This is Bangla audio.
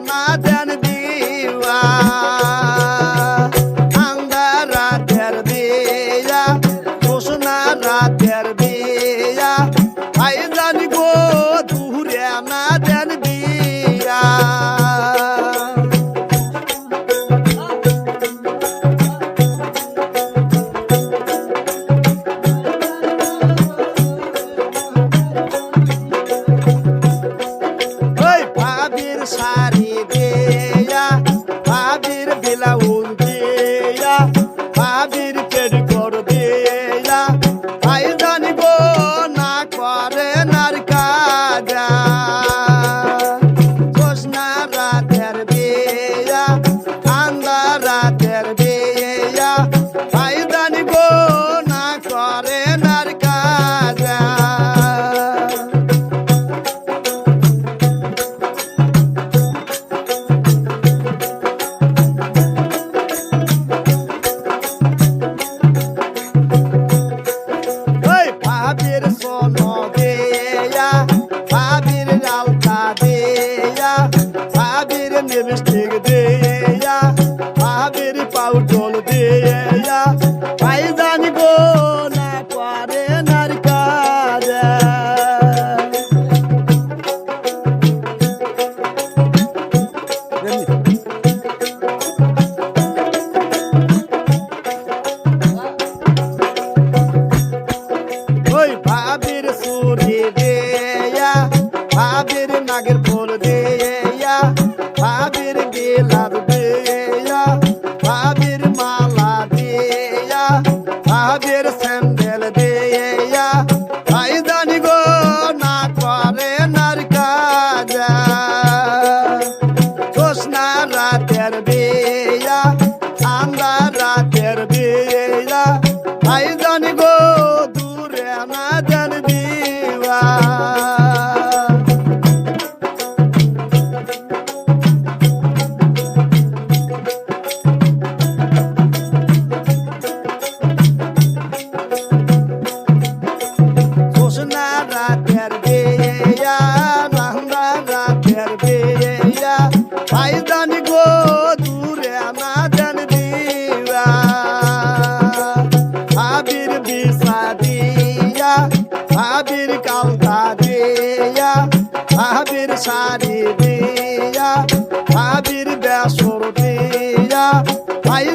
না দেন দিওয়া আন্দা রাতের দিয়া ঘোষণা রাতের দিয়া ভাই জানি গো দূরে না দেন দিয়া শাড়ি দিয়া ভাবির ব্লাউজ দিয়া ভাবির পেটিকোট দিয়া ভাই জানিব না করে নার কাজা জোছনা রাতের বিয়া আন্দা রাতের বিয়া ভাই জানিব না করে নার কাজা ভাবির সোনো দিয়া ভাবির আলতা দিয়া ভাবির লিপস্টিক দিয়া ভাবির পাউডার দিয়া ভাই জানিব না করে নার কাজা ভাবির সুরি দিয়া ভাবির নাগের ফুল দিয়া ভাবির গিলাপ দিয়া ভাবির মালা দিয়া ভাবির স্যান্ডেল দিয়া ভাই জানি গো না করে নার কাজা জোছনা রাতের বিয়া আন্দা রাতের বিয়া ভাই জানি গো না জান দিওয়া ঘোষণা রাতের বিয়া রান্দা রাতের বিয়া ভাই জানি গো দূরে না জান দিওয়া ভাবির বিসা দিয়া ভাবির কালকা দিয়া ভাবির শাড়ি দিয়া ভাবির বেসর দিয়া ভাই